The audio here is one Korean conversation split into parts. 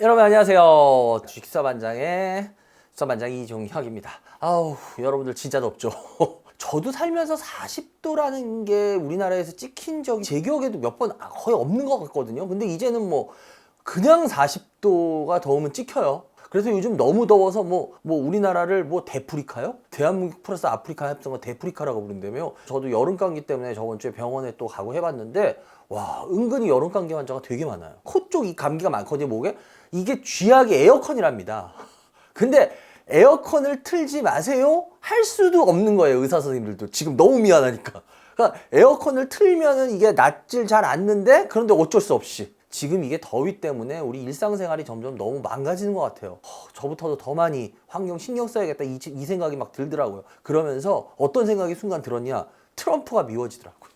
여러분 안녕하세요. 주식사반장의 수사반장 이종혁입니다. 아우 여러분들 진짜 덥죠. 저도 살면서 40도라는 게 우리나라에서 찍힌 적이 제 기억에도 몇 번 거의 없는 것 같거든요. 근데 이제는 뭐 그냥 40도가 더우면 찍혀요. 그래서 요즘 너무 더워서 뭐 우리나라를 뭐 대프리카요? 대한민국 플러스 아프리카 합성어 대프리카라고 부른다며. 저도 여름 감기 때문에 저번 주에 병원에 또 가고 해봤는데 와 은근히 여름 감기 환자가 되게 많아요. 코 쪽 이 감기가 많거든요. 목에. 이게 쥐약이 에어컨이랍니다. 근데 에어컨을 틀지 마세요? 할 수도 없는 거예요. 의사 선생님들도 지금 너무 미안하니까. 그러니까 에어컨을 틀면은 이게 낫질 잘 않는데 그런데 어쩔 수 없이 지금 이게 더위 때문에 우리 일상생활이 점점 너무 망가지는 것 같아요. 저부터도 더 많이 환경 신경 써야겠다 이 생각이 막 들더라고요. 그러면서 어떤 생각이 순간 들었냐, 트럼프가 미워지더라고요.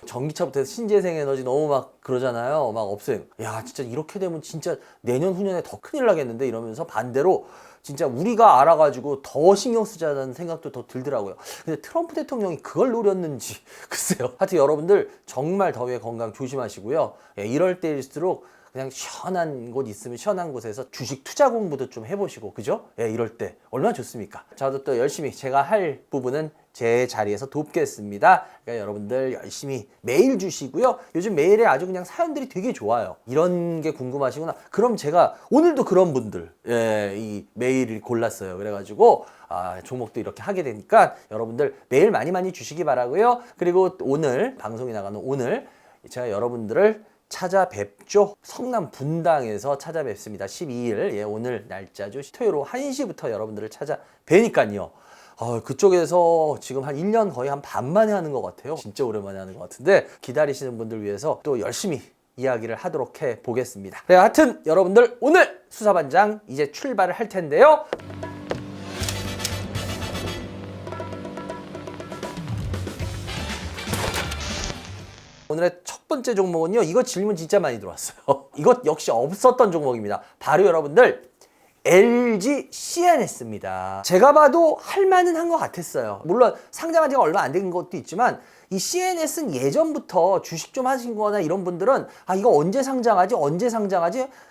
전기차부터 해서 신재생 에너지 너무 막 그러잖아요. 막 없애요. 야 진짜 이렇게 되면 진짜 내년 후년에 더 큰일 나겠는데 이러면서 반대로 진짜 우리가 알아가지고 더 신경 쓰자는 생각도 더 들더라고요. 근데 트럼프 대통령이 그걸 노렸는지 글쎄요. 하여튼 여러분들 정말 더위에 건강 조심하시고요. 이럴 때일수록 그냥 시원한 곳 있으면 시원한 곳에서 주식 투자 공부도 좀 해보시고, 그죠? 이럴 때 얼마나 좋습니까? 저도 또 열심히 제가 할 부분은 제 자리에서 돕겠습니다. 그러니까 여러분들 열심히 메일 주시고요. 요즘 메일에 아주 그냥 사연들이 되게 좋아요. 이런 게 궁금하시구나. 그럼 제가 오늘도 그런 분들 이 메일을 골랐어요. 그래가지고 종목도 이렇게 하게 되니까 여러분들 메일 많이 주시기 바라고요. 그리고 오늘 방송이 나가는 오늘 제가 여러분들을 찾아뵙죠. 성남 분당에서 찾아뵙습니다. 12일 오늘 날짜죠. 토요일 오후 1시부터 여러분들을 찾아뵈니까요. 그쪽에서 지금 한 1년 거의 한 반 만에 하는 것 같아요. 진짜 오랜만에 하는 것 같은데 기다리시는 분들 위해서 또 열심히 이야기를 하도록 해 보겠습니다. 네, 하여튼 여러분들 오늘 수사반장 이제 출발을 할 텐데요. 오늘의 첫 번째 종목은요. 이거 질문 진짜 많이 들어왔어요. 이것 역시 없었던 종목입니다. 바로 여러분들 LG CNS입니다. 제가 봐도 할만은 한 것 같았어요. 물론 상장한 지가 얼마 안 된 것도 있지만 이 CNS는 예전부터 주식 좀 하신 거나 이런 분들은 이거 언제 상장하지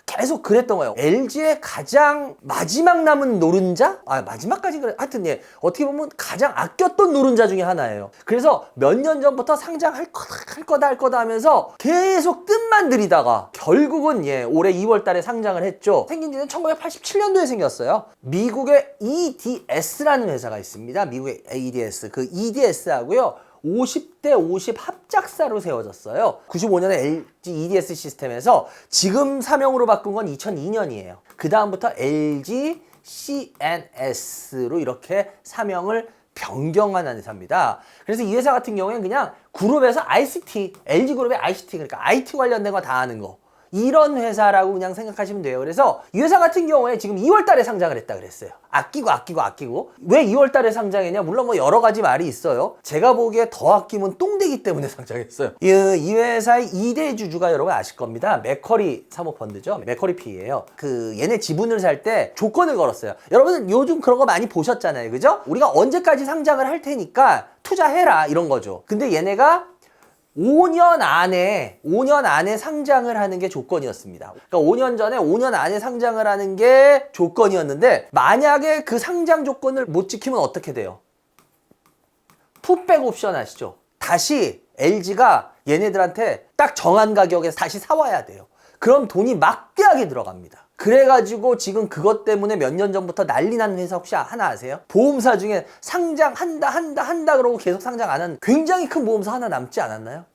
계속 그랬던 거예요. LG의 가장 마지막 남은 노른자? 마지막까지 그래. 하여튼 어떻게 보면 가장 아꼈던 노른자 중에 하나예요. 그래서 몇 년 전부터 상장할 거다 하면서 계속 뜸만 들이다가 결국은 올해 2월 달에 상장을 했죠. 생긴 지는 1987년도에 생겼어요. 미국의 EDS라는 회사가 있습니다. 미국의 EDS. 그 EDS하고요. 50대 50 합작사로 세워졌어요. 95년에 LG EDS 시스템에서 지금 사명으로 바꾼 건 2002년이에요. 그 다음부터 LG CNS로 이렇게 사명을 변경한 회사입니다. 그래서 이 회사 같은 경우에는 그냥 그룹에서 ICT, LG그룹의 ICT, 그러니까 IT 관련된 거 다 하는 거. 이런 회사라고 그냥 생각하시면 돼요. 그래서 이 회사 같은 경우에 지금 2월 달에 상장을 했다 그랬어요. 아끼고. 왜 2월 달에 상장했냐? 물론 뭐 여러 가지 말이 있어요. 제가 보기에 더 아끼면 똥되기 때문에 상장했어요. 이 회사의 2대 주주가 여러분 아실 겁니다. 맥커리 사모펀드죠. 맥커리 P예요. 얘네 지분을 살 때 조건을 걸었어요. 여러분 요즘 그런 거 많이 보셨잖아요. 그죠? 우리가 언제까지 상장을 할 테니까 투자해라 이런 거죠. 근데 얘네가 5년 안에 상장을 하는 게 조건이었습니다. 그러니까 5년 안에 상장을 하는 게 조건이었는데 만약에 그 상장 조건을 못 지키면 어떻게 돼요? 풋백 옵션 아시죠? 다시 LG가 얘네들한테 딱 정한 가격에 다시 사와야 돼요. 그럼 돈이 막대하게 들어갑니다. 그래가지고 지금 그것 때문에 몇 년 전부터 난리 나는 회사 혹시 하나 아세요? 보험사 중에 상장한다 그러고 계속 상장 안 하는 굉장히 큰 보험사 하나 남지 않았나요?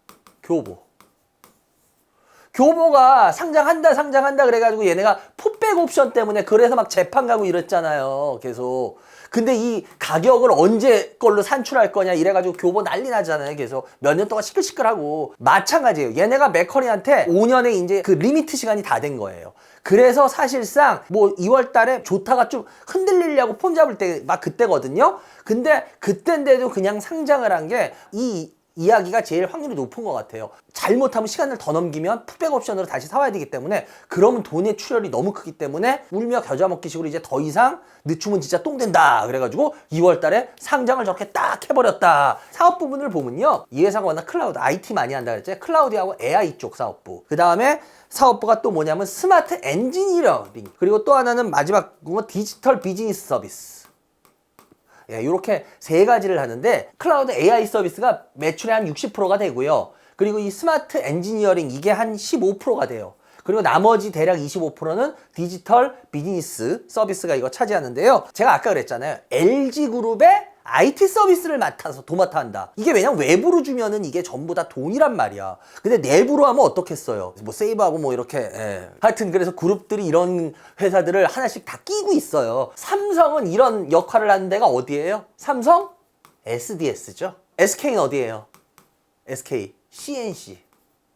교보가 상장한다 그래가지고 얘네가 풋백 옵션 때문에 그래서 막 재판 가고 이랬잖아요. 계속. 근데 이 가격을 언제 걸로 산출할 거냐 이래가지고 교보 난리 나잖아요. 계속 몇 년 동안 시끌시끌하고. 마찬가지예요. 얘네가 맥커리한테 5년의 이제 그 리미트 시간이 다 된 거예요. 그래서 사실상 2월 달에 좋다가 좀 흔들리려고 폼 잡을 때 막 그때거든요. 근데 그때인데도 그냥 상장을 한 게 이 이야기가 제일 확률이 높은 것 같아요. 잘못하면 시간을 더 넘기면 풋백 옵션으로 다시 사와야 되기 때문에 그러면 돈의 출혈이 너무 크기 때문에 울며 겨자 먹기 식으로 이제 더 이상 늦추면 진짜 똥 된다 그래가지고 2월 달에 상장을 저렇게 딱 해버렸다. 사업 부분을 보면요. 이 회사가 워낙 클라우드 IT 많이 한다 그랬죠. 클라우드하고 AI 쪽 사업부. 그 다음에 사업부가 또 뭐냐면 스마트 엔지니어링, 그리고 또 하나는 마지막 건 디지털 비즈니스 서비스. 예, 이렇게 세 가지를 하는데 클라우드 AI 서비스가 매출의 한 60%가 되고요. 그리고 이 스마트 엔지니어링 이게 한 15%가 돼요. 그리고 나머지 대략 25%는 디지털 비즈니스 서비스가 이거 차지하는데요. 제가 아까 그랬잖아요. LG그룹의 IT 서비스를 맡아서 도맡아 한다. 이게 왜냐면 외부로 주면은 이게 전부 다 돈이란 말이야. 근데 내부로 하면 어떻겠어요? 뭐 세이브하고 뭐 이렇게. 예. 하여튼 그래서 그룹들이 이런 회사들을 하나씩 다 끼고 있어요. 삼성은 이런 역할을 하는 데가 어디예요? 삼성? SDS죠. SK는 어디예요? SK, CNC.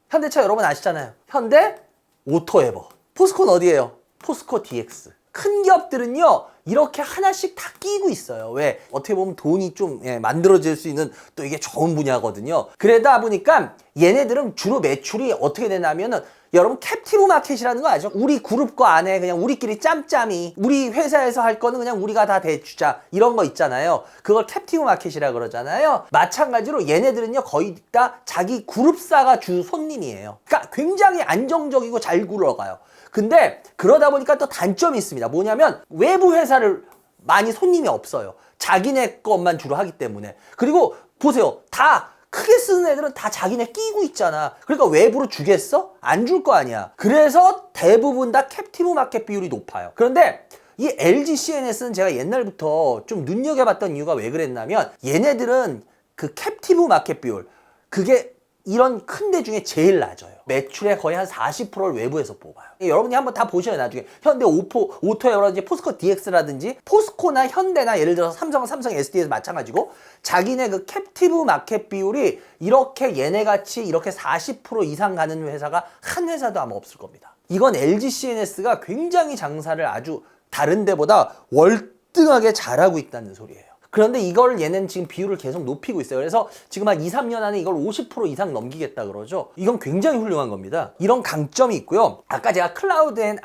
현대차 여러분 아시잖아요. 현대, 오토에버. 포스코는 어디예요? 포스코 DX. 큰 기업들은요 이렇게 하나씩 다 끼고 있어요. 왜? 어떻게 보면 돈이 좀 만들어질 수 있는 또 이게 좋은 분야거든요. 그러다 보니까 얘네들은 주로 매출이 어떻게 되냐면은 여러분 캡티브 마켓이라는 거 아죠? 우리 그룹 거 안에 그냥 우리끼리 짬짬이 우리 회사에서 할 거는 그냥 우리가 다 대주자 이런 거 있잖아요. 그걸 캡티브 마켓이라 그러잖아요. 마찬가지로 얘네들은요 거의 다 자기 그룹사가 주 손님이에요. 그러니까 굉장히 안정적이고 잘 굴러가요. 근데 그러다 보니까 또 단점이 있습니다. 뭐냐면 외부 회사를 많이 손님이 없어요. 자기네 것만 주로 하기 때문에. 그리고 보세요. 다 크게 쓰는 애들은 다 자기네 끼고 있잖아. 그러니까 외부로 주겠어? 안 줄 거 아니야. 그래서 대부분 다 캡티브 마켓 비율이 높아요. 그런데 이 LG CNS는 제가 옛날부터 좀 눈여겨봤던 이유가 왜 그랬냐면 얘네들은 그 캡티브 마켓 비율 그게 이런 큰 데 중에 제일 낮아요. 매출의 거의 한 40%를 외부에서 뽑아요. 여러분이 한번 다 보셔요. 나중에 현대 오토에어라든지 포스코 DX라든지 포스코나 현대나 예를 들어서 삼성은 삼성 SD에서 마찬가지고 자기네 그 캡티브 마켓 비율이 이렇게 얘네같이 이렇게 40% 이상 가는 회사가 한 회사도 아마 없을 겁니다. 이건 LG CNS가 굉장히 장사를 아주 다른 데보다 월등하게 잘하고 있다는 소리예요. 그런데 이걸 얘는 지금 비율을 계속 높이고 있어요. 그래서 지금 한 2, 3년 안에 이걸 50% 이상 넘기겠다 그러죠. 이건 굉장히 훌륭한 겁니다. 이런 강점이 있고요. 아까 제가 클라우드 앤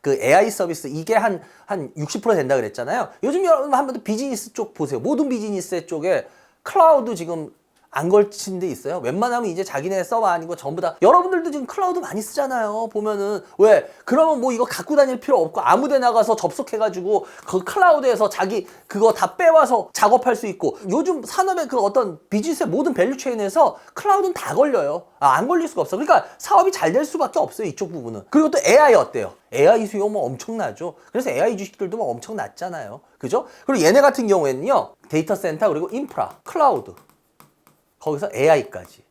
AI 서비스 이게 한 60% 된다 그랬잖아요. 요즘 여러분 한번 비즈니스 쪽 보세요. 모든 비즈니스 쪽에 클라우드 지금 안 걸친 데 있어요? 웬만하면 이제 자기네 서버 아니고 전부 다 여러분들도 지금 클라우드 많이 쓰잖아요. 보면은 왜? 그러면 뭐 이거 갖고 다닐 필요 없고 아무 데 나가서 접속해가지고 그 클라우드에서 자기 그거 다 빼와서 작업할 수 있고 요즘 산업의 그 어떤 비즈니스의 모든 밸류체인에서 클라우드는 다 걸려요. 안 걸릴 수가 없어. 그러니까 사업이 잘 될 수밖에 없어요. 이쪽 부분은. 그리고 또 AI 어때요? AI 수요 뭐 엄청나죠. 그래서 AI 주식들도 뭐 엄청 낮잖아요. 그죠? 그리고 얘네 같은 경우에는요. 데이터 센터 그리고 인프라, 클라우드 거기서 AI까지.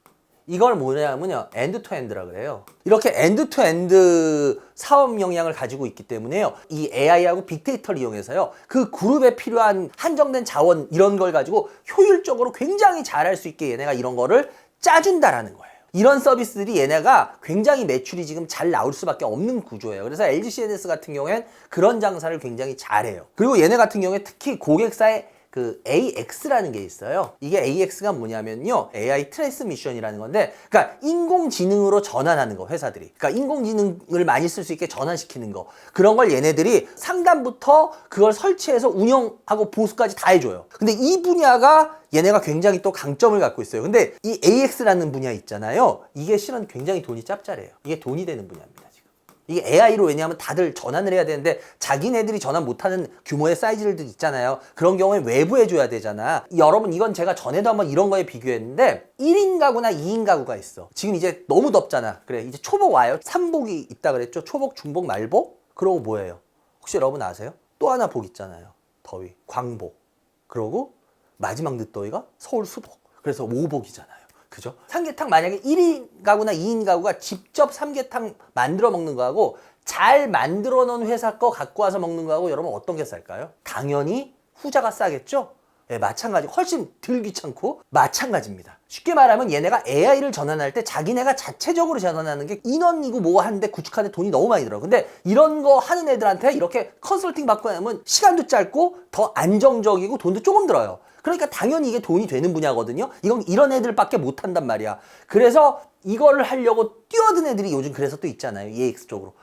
이걸 뭐냐면요. 엔드투엔드라 그래요. 이렇게 엔드투엔드 사업 역량을 가지고 있기 때문에요. 이 AI하고 빅데이터를 이용해서요. 그 그룹에 필요한 한정된 자원 이런 걸 가지고 효율적으로 굉장히 잘할 수 있게 얘네가 이런 거를 짜준다라는 거예요. 이런 서비스들이 얘네가 굉장히 매출이 지금 잘 나올 수밖에 없는 구조예요. 그래서 LG CNS 같은 경우엔 그런 장사를 굉장히 잘해요. 그리고 얘네 같은 경우에 특히 고객사의 그 AX라는 게 있어요. 이게 AX가 뭐냐면요. AI 트랜스미션이라는 건데, 그러니까 인공지능으로 전환하는 거, 회사들이. 그러니까 인공지능을 많이 쓸 수 있게 전환시키는 거. 그런 걸 얘네들이 상담부터 그걸 설치해서 운영하고 보수까지 다 해줘요. 근데 이 분야가 얘네가 굉장히 또 강점을 갖고 있어요. 근데 이 AX라는 분야 있잖아요. 이게 실은 굉장히 돈이 짭짤해요. 이게 돈이 되는 분야입니다. 이게 AI로 왜냐하면 다들 전환을 해야 되는데 자기네들이 전환 못하는 규모의 사이즈들 있잖아요. 그런 경우에 외부해 줘야 되잖아. 여러분 이건 제가 전에도 한번 이런 거에 비교했는데 1인 가구나 2인 가구가 있어. 지금 이제 너무 덥잖아. 그래 이제 초복 와요. 3복이 있다 그랬죠. 초복, 중복, 말복. 그러고 뭐예요? 혹시 여러분 아세요? 또 하나 복 있잖아요. 더위, 광복. 그러고 마지막 늦더위가 서울 수복. 그래서 5복이잖아요. 그죠? 삼계탕 만약에 1인 가구나 2인 가구가 직접 삼계탕 만들어 먹는 거하고 잘 만들어 놓은 회사 거 갖고 와서 먹는 거하고 여러분 어떤 게 쌀까요? 당연히 후자가 싸겠죠? 예, 마찬가지. 훨씬 덜 귀찮고 마찬가지입니다. 쉽게 말하면 얘네가 AI를 전환할 때 자기네가 자체적으로 전환하는 게 인원이고 뭐 하는데 구축하는데 돈이 너무 많이 들어요. 근데 이런 거 하는 애들한테 이렇게 컨설팅 받고 나면 시간도 짧고 더 안정적이고 돈도 조금 들어요. 그러니까 당연히 이게 돈이 되는 분야거든요. 이건 이런 애들밖에 못 한단 말이야. 그래서 이거를 하려고 뛰어든 애들이 요즘 그래서 또 있잖아요. EX 쪽으로.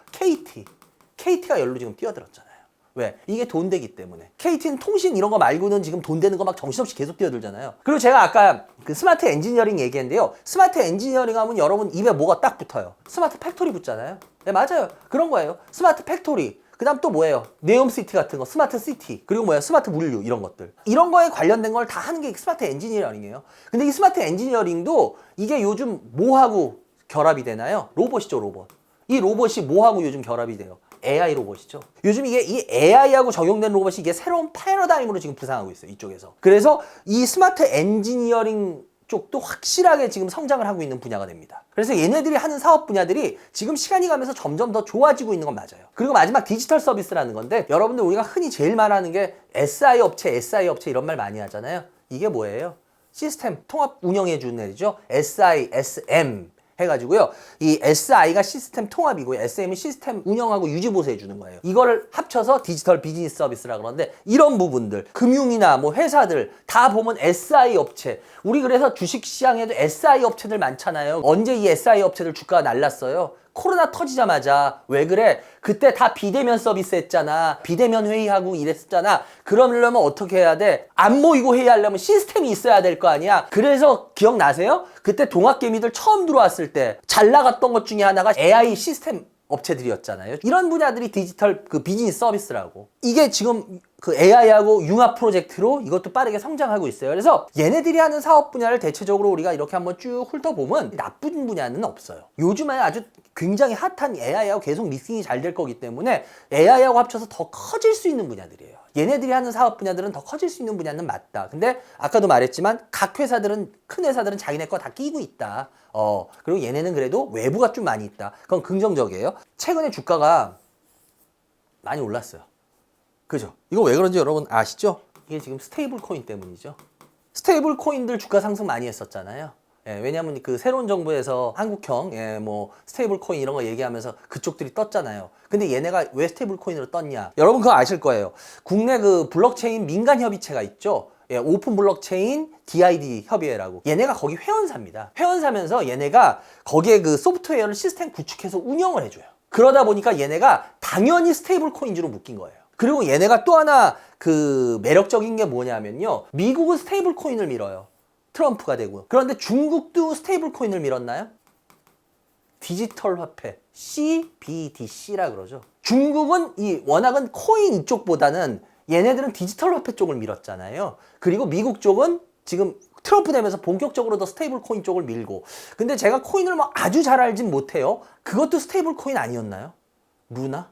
KT가 열로 지금 뛰어들었잖아요. 왜? 이게 돈 되기 때문에. KT는 통신 이런 거 말고는 지금 돈 되는 거 막 정신없이 계속 뛰어들잖아요. 그리고 제가 아까 그 스마트 엔지니어링 얘기했는데요. 스마트 엔지니어링 하면 여러분 입에 뭐가 딱 붙어요? 스마트 팩토리 붙잖아요. 네, 맞아요. 그런 거예요. 스마트 팩토리. 그 다음 또 뭐예요? 네옴시티 같은 거, 스마트 시티. 그리고 뭐예요? 스마트 물류, 이런 것들. 이런 거에 관련된 걸 다 하는 게 스마트 엔지니어링이에요. 근데 이 스마트 엔지니어링도 이게 요즘 뭐하고 결합이 되나요? 로봇이죠, 로봇. 이 로봇이 뭐하고 요즘 결합이 돼요? AI 로봇이죠. 요즘 이게 이 AI하고 적용된 로봇이 이게 새로운 패러다임으로 지금 부상하고 있어요, 이쪽에서. 그래서 이 스마트 엔지니어링 쪽도 확실하게 지금 성장을 하고 있는 분야가 됩니다. 그래서 얘네들이 하는 사업 분야들이 지금 시간이 가면서 점점 더 좋아지고 있는 건 맞아요. 그리고 마지막 디지털 서비스라는 건데, 여러분들 우리가 흔히 제일 말하는 게 SI 업체 이런 말 많이 하잖아요. 이게 뭐예요? 시스템 통합 운영해 주는 애죠. SI, SM 해가지고요. 이 SI가 시스템 통합이고요. SM이 시스템 운영하고 유지 보수해 주는 거예요. 이거를 합쳐서 디지털 비즈니스 서비스라 그러는데, 이런 부분들, 금융이나 뭐 회사들 다 보면 SI 업체. 우리 그래서 주식시장에도 SI 업체들 많잖아요. 언제 이 SI 업체들 주가가 날랐어요? 코로나 터지자마자. 왜 그래? 그때 다 비대면 서비스 했잖아. 비대면 회의하고 이랬었잖아. 그러려면 어떻게 해야 돼? 안 모이고 회의하려면 시스템이 있어야 될 거 아니야. 그래서 기억나세요? 그때 동학개미들 처음 들어왔을 때 잘 나갔던 것 중에 하나가 AI 시스템 업체들이었잖아요. 이런 분야들이 디지털 그 비즈니스 서비스라고. 이게 지금 그 AI하고 융합 프로젝트로 이것도 빠르게 성장하고 있어요. 그래서 얘네들이 하는 사업 분야를 대체적으로 우리가 이렇게 한번 쭉 훑어보면 나쁜 분야는 없어요. 요즘에 아주 굉장히 핫한 AI하고 계속 믹싱이 잘 될 거기 때문에 AI하고 합쳐서 더 커질 수 있는 분야들이에요. 얘네들이 하는 사업 분야들은 더 커질 수 있는 분야는 맞다. 근데 아까도 말했지만 각 회사들은, 큰 회사들은 자기네 거 다 끼고 있다. 그리고 얘네는 그래도 외부가 좀 많이 있다. 그건 긍정적이에요. 최근에 주가가 많이 올랐어요. 그죠? 이거 왜 그런지 여러분 아시죠? 이게 지금 스테이블 코인 때문이죠. 스테이블 코인들 주가 상승 많이 했었잖아요. 예, 왜냐하면 그 새로운 정부에서 한국형 뭐 스테이블 코인 이런 거 얘기하면서 그쪽들이 떴잖아요. 근데 얘네가 왜 스테이블 코인으로 떴냐? 여러분 그거 아실 거예요. 국내 그 블록체인 민간 협의체가 있죠. 예, 오픈 블록체인 DID 협의회라고. 얘네가 거기 회원사입니다. 회원사면서 얘네가 거기에 그 소프트웨어를 시스템 구축해서 운영을 해줘요. 그러다 보니까 얘네가 당연히 스테이블 코인주로 묶인 거예요. 그리고 얘네가 또 하나 그 매력적인 게 뭐냐면요. 미국은 스테이블 코인을 밀어요. 트럼프가 되고요. 그런데 중국도 스테이블 코인을 밀었나요? 디지털 화폐 CBDC라 그러죠. 중국은 워낙은 코인 이쪽보다는 얘네들은 디지털 화폐 쪽을 밀었잖아요. 그리고 미국 쪽은 지금 트럼프 되면서 본격적으로 더 스테이블 코인 쪽을 밀고. 근데 제가 코인을 뭐 아주 잘 알진 못해요. 그것도 스테이블 코인 아니었나요? 루나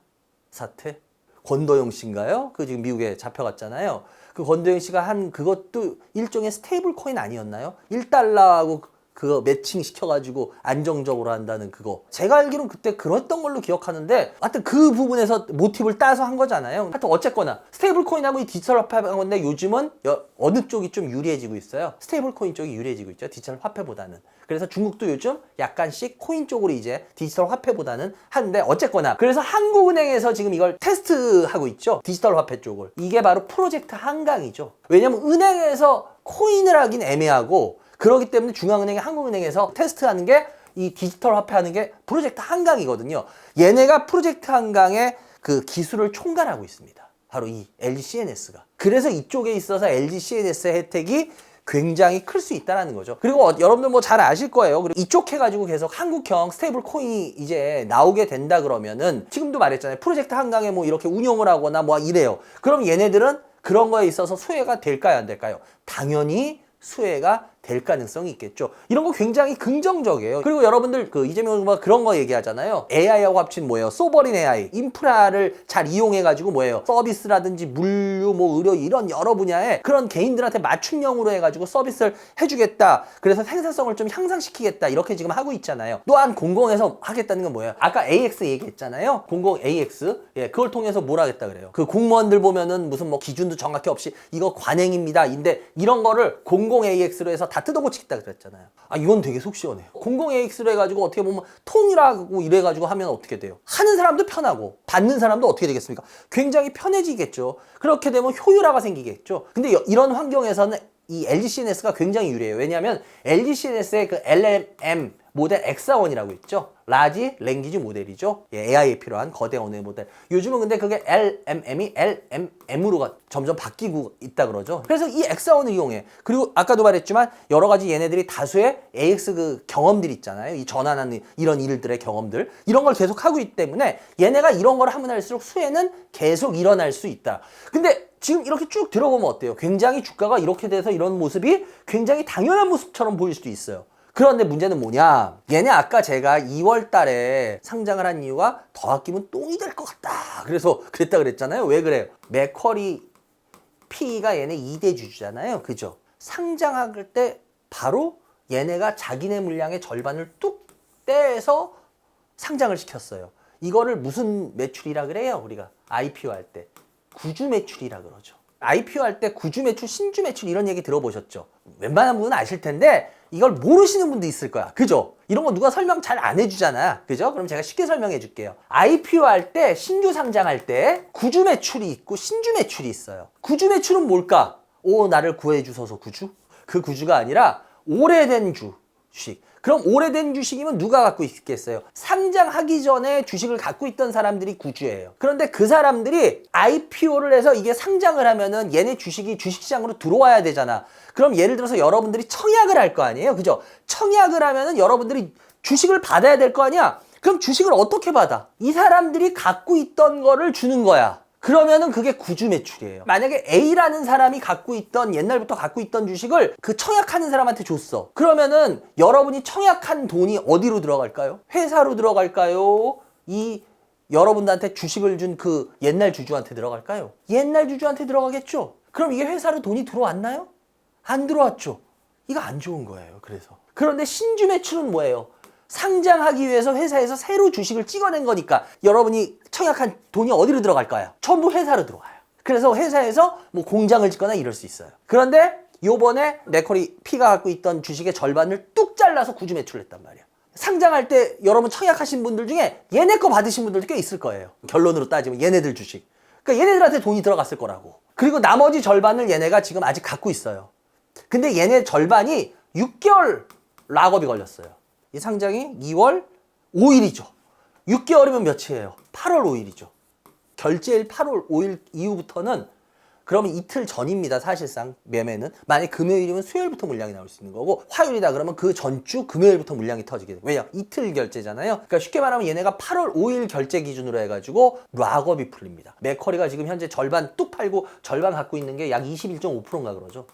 사태? 권도영 씨인가요? 그 지금 미국에 잡혀갔잖아요. 그 권도영 씨가 한 그것도 일종의 스테이블 코인 아니었나요? 1달러하고 그거 매칭 시켜가지고 안정적으로 한다는 그거. 제가 알기로는 그때 그랬던 걸로 기억하는데, 하여튼 그 부분에서 모티브를 따서 한 거잖아요. 하여튼 어쨌거나 스테이블 코인하고 이 디지털 화폐한 건데, 요즘은 어느 쪽이 좀 유리해지고 있어요? 스테이블 코인 쪽이 유리해지고 있죠. 디지털 화폐보다는. 그래서 중국도 요즘 약간씩 코인 쪽으로 이제 디지털 화폐보다는 하는데, 어쨌거나 그래서 한국은행에서 지금 이걸 테스트하고 있죠. 디지털 화폐 쪽을. 이게 바로 프로젝트 한강이죠. 왜냐면 은행에서 코인을 하긴 애매하고, 그렇기 때문에 중앙은행이 한국은행에서 테스트하는 게 이 디지털 화폐하는 게 프로젝트 한강이거든요. 얘네가 프로젝트 한강의 그 기술을 총괄하고 있습니다. 바로 이 LG CNS가. 그래서 이쪽에 있어서 LG CNS의 혜택이 굉장히 클 수 있다는 거죠. 그리고 여러분들 뭐 잘 아실 거예요. 그리고 이쪽 해가지고 계속 한국형 스테이블 코인이 이제 나오게 된다 그러면은, 지금도 말했잖아요. 프로젝트 한강에 뭐 이렇게 운영을 하거나 뭐 이래요. 그럼 얘네들은 그런 거에 있어서 수혜가 될까요, 안 될까요? 당연히 수혜가 될 가능성이 있겠죠. 이런 거 굉장히 긍정적이에요. 그리고 여러분들 그 이재명 후보가 그런 거 얘기하잖아요. AI하고 합친 뭐예요? 소버린 AI. 인프라를 잘 이용해가지고 뭐예요? 서비스라든지 물류, 뭐 의료 이런 여러 분야에 그런 개인들한테 맞춤형으로 해가지고 서비스를 해주겠다. 그래서 생산성을 좀 향상시키겠다. 이렇게 지금 하고 있잖아요. 또한 공공에서 하겠다는 건 뭐예요? 아까 AX 얘기했잖아요. 공공 AX. 예, 그걸 통해서 뭘 하겠다 그래요? 그 공무원들 보면은 무슨 뭐 기준도 정확히 없이 이거 관행입니다. 인데 이런 거를 공공 AX로 해서 다 뜯어고치겠다 그랬잖아요. 아, 이건 되게 속 시원해요. 공공 AX로 해가지고 어떻게 보면 통일하고 이래가지고 하면 어떻게 돼요? 하는 사람도 편하고 받는 사람도 어떻게 되겠습니까? 굉장히 편해지겠죠. 그렇게 되면 효율화가 생기겠죠. 근데 이런 환경에서는 이 LG CNS가 굉장히 유리해요. 왜냐하면 LG CNS의 그 LLM 모델 엑사1이라고 있죠. 라지 랭귀지 모델이죠. 예, AI에 필요한 거대 언어의 모델. 요즘은 근데 그게 LMM이 LMM으로 점점 바뀌고 있다 그러죠. 그래서 이 엑사1을 이용해. 그리고 아까도 말했지만 여러 가지 얘네들이 다수의 AX 그 경험들이 있잖아요. 이 전환하는 이런 일들의 경험들. 이런 걸 계속 하고 있기 때문에 얘네가 이런 걸 하면 할수록 수혜는 계속 일어날 수 있다. 근데 지금 이렇게 쭉 들어보면 어때요? 굉장히 주가가 이렇게 돼서 이런 모습이 굉장히 당연한 모습처럼 보일 수도 있어요. 그런데 문제는 뭐냐? 얘네 아까 제가 2월 달에 상장을 한 이유가 더 아끼면 똥이 될 것 같다. 그래서 그랬다 그랬잖아요. 왜 그래요? 맥쿼리 P가 얘네 2대 주주잖아요. 그죠? 상장할 때 바로 얘네가 자기네 물량의 절반을 뚝 떼서 상장을 시켰어요. 이거를 무슨 매출이라 그래요? 우리가 IPO 할 때. 구주 매출이라 그러죠. IPO 할 때 구주 매출, 신주 매출 이런 얘기 들어보셨죠? 웬만한 분은 아실 텐데 이걸 모르시는 분도 있을 거야. 그죠? 이런 거 누가 설명 잘 안 해주잖아. 그죠? 그럼 제가 쉽게 설명해 줄게요. IPO 할 때, 신주 상장할 때 구주 매출이 있고 신주 매출이 있어요. 구주 매출은 뭘까? 오, 나를 구해주소서 구주? 그 구주가 아니라 오래된 주식. 그럼 오래된 주식이면 누가 갖고 있겠어요? 상장하기 전에 주식을 갖고 있던 사람들이 구주예요. 그런데 그 사람들이 IPO를 해서 이게 상장을 하면은 얘네 주식이 주식시장으로 들어와야 되잖아. 그럼 예를 들어서 여러분들이 청약을 할 거 아니에요? 그죠? 청약을 하면은 여러분들이 주식을 받아야 될 거 아니야? 그럼 주식을 어떻게 받아? 이 사람들이 갖고 있던 거를 주는 거야. 그러면은 그게 구주 매출이에요. 만약에 A라는 사람이 갖고 있던, 옛날부터 갖고 있던 주식을 그 청약하는 사람한테 줬어. 그러면은 여러분이 청약한 돈이 어디로 들어갈까요? 회사로 들어갈까요? 이 여러분들한테 주식을 준 그 옛날 주주한테 들어갈까요? 옛날 주주한테 들어가겠죠? 그럼 이게 회사로 돈이 들어왔나요? 안 들어왔죠. 이거 안 좋은 거예요. 그래서. 그런데 신주 매출은 뭐예요? 상장하기 위해서 회사에서 새로 주식을 찍어낸 거니까 여러분이 청약한 돈이 어디로 들어갈까요? 전부 회사로 들어와요. 그래서 회사에서 뭐 공장을 짓거나 이럴 수 있어요. 그런데 요번에 맥쿼리 P가 갖고 있던 주식의 절반을 뚝 잘라서 구주 매출을 했단 말이야. 상장할 때 여러분 청약하신 분들 중에 얘네 거 받으신 분들도 꽤 있을 거예요. 결론으로 따지면 얘네들 주식. 그러니까 얘네들한테 돈이 들어갔을 거라고. 그리고 나머지 절반을 얘네가 지금 아직 갖고 있어요. 근데 얘네 절반이 6개월 락업이 걸렸어요. 이 상장이 2월 5일이죠. 6개월이면 며칠이에요? 8월 5일이죠. 결제일 8월 5일 이후부터는 그러면 이틀 전입니다. 사실상 매매는. 만약에 금요일이면 수요일부터 물량이 나올 수 있는 거고 화요일이다 그러면 그 전주 금요일부터 물량이 터지게 돼요. 왜냐? 이틀 결제잖아요. 그러니까 쉽게 말하면 얘네가 8월 5일 결제 기준으로 해가지고 락업이 풀립니다. 맥쿼리가 지금 현재 절반 뚝 팔고 절반 갖고 있는 게 약 21.5%인가 그러죠.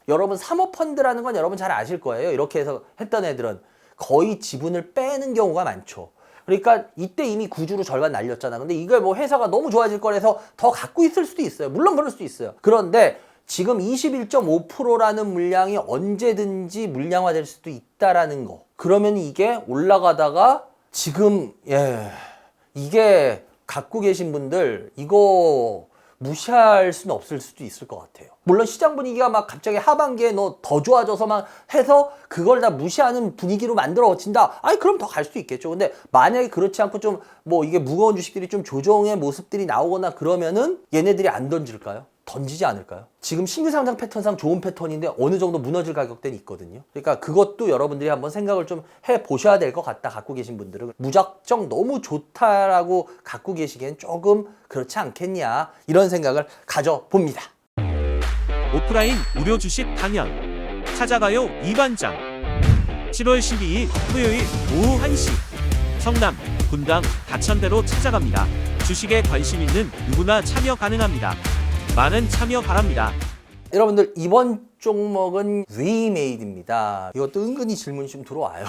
여러분 사모펀드라는 건 여러분 잘 아실 거예요. 이렇게 해서 했던 애들은 거의 지분을 빼는 경우가 많죠. 그러니까 이때 이미 구주로 절반 날렸잖아. 근데 이걸 뭐 회사가 너무 좋아질 거라서 더 갖고 있을 수도 있어요. 물론 그럴 수도 있어요. 그런데 지금 21.5%라는 물량이 언제든지 물량화될 수도 있다라는 거. 그러면 이게 올라가다가 지금 이게 갖고 계신 분들 이거 무시할 수는 없을 수도 있을 것 같아요. 물론 시장 분위기가 막 갑자기 하반기에 너 더 좋아져서 막 해서 그걸 다 무시하는 분위기로 만들어진다. 아니 그럼 더 갈 수도 있겠죠. 근데 만약에 그렇지 않고 좀 뭐 이게 무거운 주식들이 좀 조정의 모습들이 나오거나 그러면은 얘네들이 안 던질까요? 던지지 않을까요? 지금 신규 상장 패턴상 좋은 패턴인데 어느 정도 무너질 가격대는 있거든요. 그러니까 그것도 여러분들이 한번 생각을 좀 해보셔야 될 것 같다. 갖고 계신 분들은 무작정 너무 좋다라고 갖고 계시기엔 조금 그렇지 않겠냐 이런 생각을 가져봅니다. 오프라인 무료 주식 강연 찾아가요 이반장 7월 12일 토요일 오후 1시 성남, 분당, 가천대로 찾아갑니다. 주식에 관심 있는 누구나 참여 가능합니다. 많은 참여 바랍니다. 여러분들 이번 종목은 위메이드입니다. 이것도 은근히 질문이 좀 들어와요.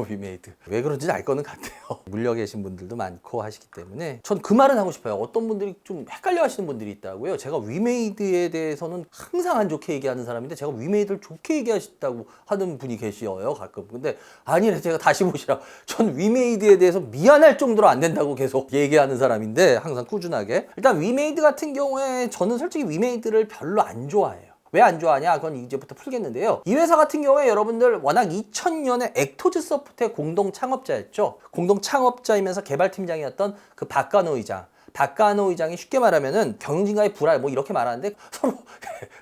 위메이드. 왜 그런지 알 거는 같아요. 물려 계신 분들도 많고 하시기 때문에 전 그 말은 하고 싶어요. 어떤 분들이 좀 헷갈려 하시는 분들이 있다고요. 제가 위메이드에 대해서는 항상 안 좋게 얘기하는 사람인데 제가 위메이드를 좋게 얘기하셨다고 하는 분이 계셔요. 가끔. 근데 아니래 제가 다시 보시라. 전 위메이드에 대해서 미안할 정도로 안 된다고 계속 얘기하는 사람인데 항상 꾸준하게. 일단 위메이드 같은 경우에 저는 솔직히 위메이드를 별로 안 좋아해요. 왜 안 좋아하냐? 그건 이제부터 풀겠는데요. 이 회사 같은 경우에 여러분들 워낙 2000년에 액토즈 소프트의 공동 창업자였죠. 공동 창업자이면서 개발팀장이었던 그 박간호 의장. 박간호 의장이 쉽게 말하면은 경영진과의 불알 뭐 이렇게 말하는데 서로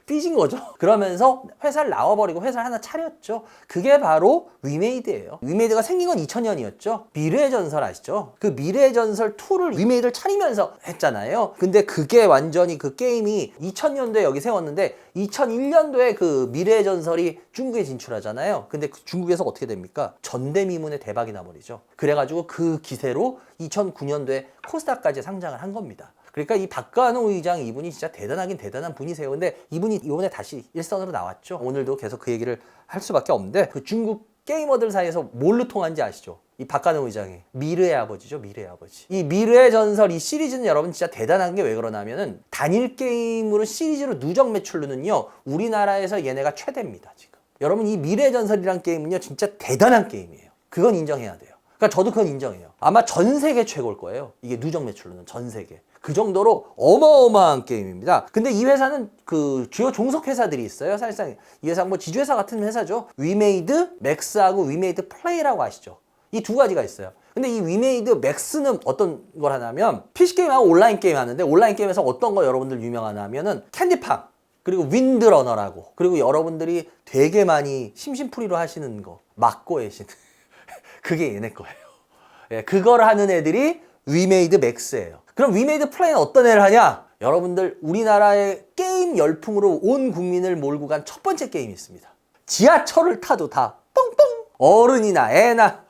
삐진 거죠. 그러면서 회사를 나와버리고 회사를 하나 차렸죠. 그게 바로 위메이드예요. 위메이드가 생긴 건 2000년이었죠. 미래의 전설 아시죠? 그 미래의 전설 2를 위메이드를 차리면서 했잖아요. 근데 그게 완전히 그 게임이 2000년도에 여기 세웠는데 2001년도에 그 미래의 전설이 중국에 진출하잖아요. 근데 그 중국에서 어떻게 됩니까? 전대미문의 대박이 나버리죠. 그래가지고 그 기세로 2009년도에 코스닥까지 상장을 한 겁니다. 그러니까 이 박관호 의장 이분이 진짜 대단하긴 대단한 분이세요. 근데 이분이 이번에 다시 일선으로 나왔죠. 오늘도 계속 그 얘기를 할 수밖에 없는데 그 중국 게이머들 사이에서 뭘로 통한지 아시죠? 이 박관호 의장이 미르의 아버지죠. 미르의 아버지. 이 미르의 전설 이 시리즈는 여러분 진짜 대단한 게 왜 그러냐면은 단일 게임으로 시리즈로 누적 매출로는요 우리나라에서 얘네가 최대입니다. 지금 여러분 이 미르의 전설이란 게임은요 진짜 대단한 게임이에요. 그건 인정해야 돼요. 그러니까 저도 그건 인정해요. 아마 전 세계 최고일 거예요. 이게 누적 매출로는 전 세계. 그 정도로 어마어마한 게임입니다. 근데 이 회사는 그 주요 종속 회사들이 있어요. 사실상 이 회사 뭐 지주회사 같은 회사죠. 위메이드 맥스하고 위메이드 플레이라고 아시죠? 이 두 가지가 있어요. 근데 이 위메이드 맥스는 어떤 걸 하냐면 PC게임하고 온라인 게임 하는데 온라인 게임에서 어떤 거 여러분들 유명하냐면은 캔디팜 그리고 윈드러너라고 그리고 여러분들이 되게 많이 심심풀이로 하시는 거 막고의 신 그게 얘네 거예요. 예, 그걸 하는 애들이 위메이드 맥스예요. 그럼 위메이드 플레이는 어떤 애를 하냐? 여러분들 우리나라의 게임 열풍으로 온 국민을 몰고 간 첫 번째 게임이 있습니다. 지하철을 타도 다 뽕뽕 어른이나 애나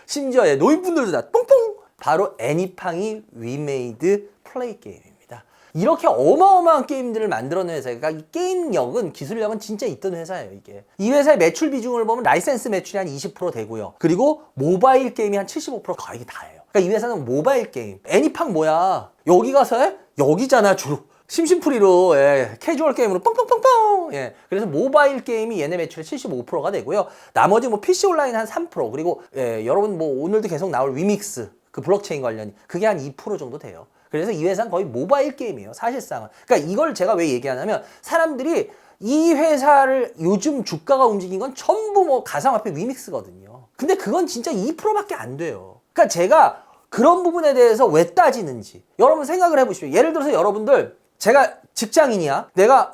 심지어 노인분들도 다 뽕뽕 바로 애니팡이 위메이드 플레이 게임입니다. 이렇게 어마어마한 게임들을 만들어낸 회사가 이 게임력은 기술력은 진짜 있던 회사예요. 이게 이 회사의 매출 비중을 보면 라이센스 매출이 한 20% 되고요. 그리고 모바일 게임이 한 75% 거의 다예요. 그러니까 이 회사는 모바일 게임. 애니팡 뭐야? 여기 가서 해? 여기잖아 주로. 심심풀이로 캐주얼 게임으로 뻥뻥뻥뻥. 그래서 모바일 게임이 얘네 매출의 75%가 되고요. 나머지 뭐 PC 온라인 한 3% 그리고 여러분 뭐 오늘도 계속 나올 위믹스 그 블록체인 관련 그게 한 2% 정도 돼요. 그래서 이 회사는 거의 모바일 게임이에요. 사실상은. 그러니까 이걸 제가 왜 얘기하냐면 사람들이 이 회사를 요즘 주가가 움직인 건 전부 뭐 가상화폐 위믹스거든요. 근데 그건 진짜 2%밖에 안 돼요. 그러니까 제가 그런 부분에 대해서 왜 따지는지 여러분 생각을 해보십시오. 예를 들어서 여러분들 제가 직장인이야. 내가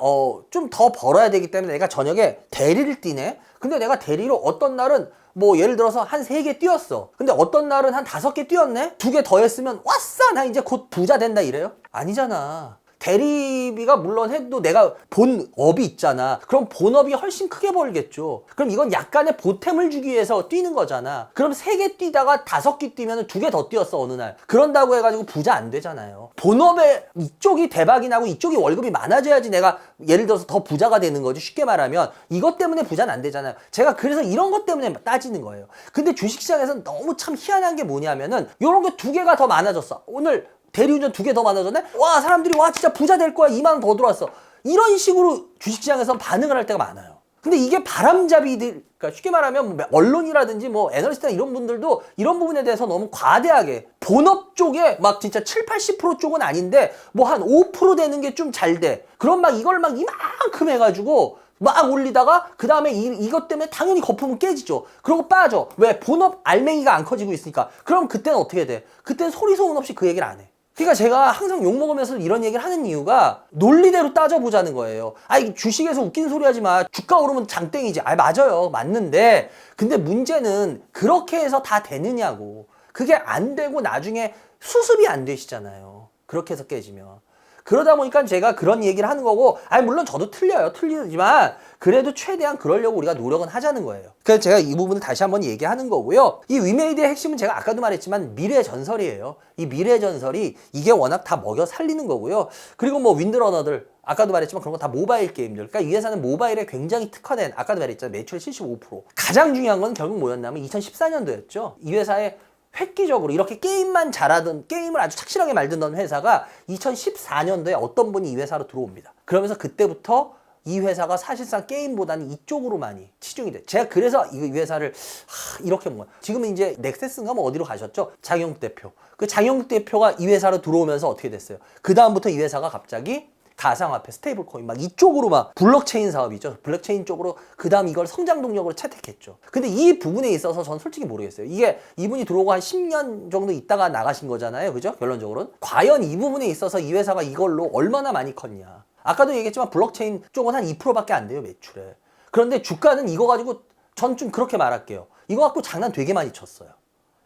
좀 더 벌어야 되기 때문에 내가 저녁에 대리를 뛰네. 근데 내가 대리로 어떤 날은 뭐 예를 들어서 한 3개 뛰었어. 근데 어떤 날은 한 5개 뛰었네. 2개 더 했으면 왔어 나 이제 곧 부자 된다 이래요? 아니잖아. 대리비가 물론 해도 내가 본업이 있잖아. 그럼 본업이 훨씬 크게 벌겠죠. 그럼 이건 약간의 보탬을 주기 위해서 뛰는 거잖아. 그럼 3개 뛰다가 5개 뛰면 2개 더 뛰었어 어느 날. 그런다고 해가지고 부자 안 되잖아요. 본업에 이쪽이 대박이 나고 이쪽이 월급이 많아져야지 내가 예를 들어서 더 부자가 되는 거지. 쉽게 말하면 이것 때문에 부자는 안 되잖아요. 제가 그래서 이런 것 때문에 따지는 거예요. 근데 주식시장에서는 너무 참 희한한 게 뭐냐면은 이런 게 2개가 더 많아졌어. 오늘 대리운전 2개 더 많아졌네? 와 사람들이 와 진짜 부자 될 거야 2만 원 더 들어왔어. 이런 식으로 주식시장에서 반응을 할 때가 많아요. 근데 이게 바람잡이들 그러니까 쉽게 말하면 뭐 언론이라든지 뭐 애널리스트나 이런 분들도 이런 부분에 대해서 너무 과대하게 본업 쪽에 막 진짜 70-80% 쪽은 아닌데 뭐 한 5% 되는 게 좀 잘 돼. 그럼 막 이걸 막 이만큼 해가지고 막 올리다가 그 다음에 이것 때문에 당연히 거품은 깨지죠. 그러고 빠져. 왜? 본업 알맹이가 안 커지고 있으니까. 그럼 그때는 어떻게 돼? 그때는 소리 소문 없이 그 얘기를 안 해. 그러니까 제가 항상 욕먹으면서 이런 얘기를 하는 이유가 논리대로 따져보자는 거예요. 주식에서 웃긴 소리 하지 마. 주가 오르면 장땡이지. 맞아요. 맞는데 근데 문제는 그렇게 해서 다 되느냐고. 그게 안 되고 나중에 수습이 안 되시잖아요. 그렇게 해서 깨지면. 그러다 보니까 제가 그런 얘기를 하는 거고 물론 저도 틀려요. 틀리지만 그래도 최대한 그러려고 우리가 노력은 하자는 거예요. 그래서 제가 이 부분을 다시 한번 얘기하는 거고요. 이 위메이드의 핵심은 제가 아까도 말했지만 미래의 전설이에요. 이 미래의 전설이 이게 워낙 다 먹여 살리는 거고요. 그리고 뭐 윈드러너들 아까도 말했지만 그런 거 다 모바일 게임들. 그러니까 이 회사는 모바일에 굉장히 특화된 아까도 말했잖아요. 매출 75%. 가장 중요한 건 결국 뭐였냐면 2014년도였죠. 이 회사의 획기적으로 이렇게 게임만 잘하던 게임을 아주 착실하게 만들던 회사가 2014년도에 어떤 분이 이 회사로 들어옵니다. 그러면서 그때부터 이 회사가 사실상 게임보다는 이쪽으로 많이 치중이 돼. 제가 그래서 이 회사를 이렇게 본 거예요. 지금은 이제 넥세스인가 뭐 어디로 가셨죠? 장영욱 대표. 그 장영욱 대표가 이 회사로 들어오면서 어떻게 됐어요? 그 다음부터 이 회사가 갑자기 가상화폐, 스테이블 코인 막 이쪽으로 막 블록체인 사업이죠. 블록체인 쪽으로 그 다음 이걸 성장 동력으로 채택했죠. 근데 이 부분에 있어서 전 솔직히 모르겠어요. 이게 이분이 들어오고 한 10년 정도 있다가 나가신 거잖아요. 그죠? 결론적으로는. 과연 이 부분에 있어서 이 회사가 이걸로 얼마나 많이 컸냐. 아까도 얘기했지만 블록체인 쪽은 한 2%밖에 안 돼요, 매출에. 그런데 주가는 이거 가지고 전 좀 그렇게 말할게요. 이거 갖고 장난 되게 많이 쳤어요.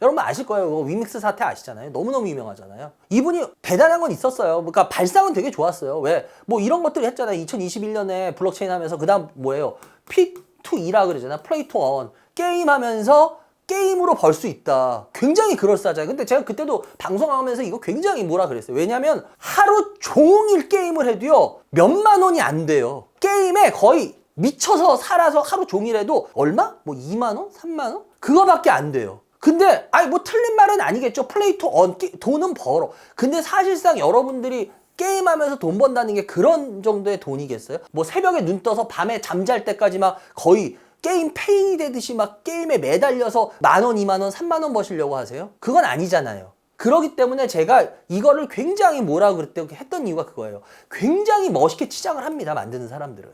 여러분 아실 거예요. 이거 위믹스 사태 아시잖아요. 너무너무 유명하잖아요. 이분이 대단한 건 있었어요. 그러니까 발상은 되게 좋았어요. 왜? 뭐 이런 것들 했잖아요. 2021년에 블록체인 하면서 그 다음 뭐예요? P2E라 그러잖아요. 플레이 투 원. 게임하면서 게임으로 벌 수 있다. 굉장히 그럴싸하잖아요. 근데 제가 그때도 방송하면서 이거 굉장히 뭐라 그랬어요. 왜냐면 하루 종일 게임을 해도요. 몇만 원이 안 돼요. 게임에 거의 미쳐서 살아서 하루 종일 해도 얼마? 뭐 2만 원? 3만 원? 그거밖에 안 돼요. 근데 아니 뭐 틀린 말은 아니겠죠. 플레이 투 원 돈은 벌어. 근데 사실상 여러분들이 게임하면서 돈 번다는 게 그런 정도의 돈이겠어요? 뭐 새벽에 눈 떠서 밤에 잠잘 때까지 막 거의 게임 페인이 되듯이 막 게임에 매달려서 10,000원, 20,000원, 30,000원 버시려고 하세요? 그건 아니잖아요. 그렇기 때문에 제가 이거를 굉장히 뭐라 그랬대요 했던 이유가 그거예요. 굉장히 멋있게 치장을 합니다. 만드는 사람들은.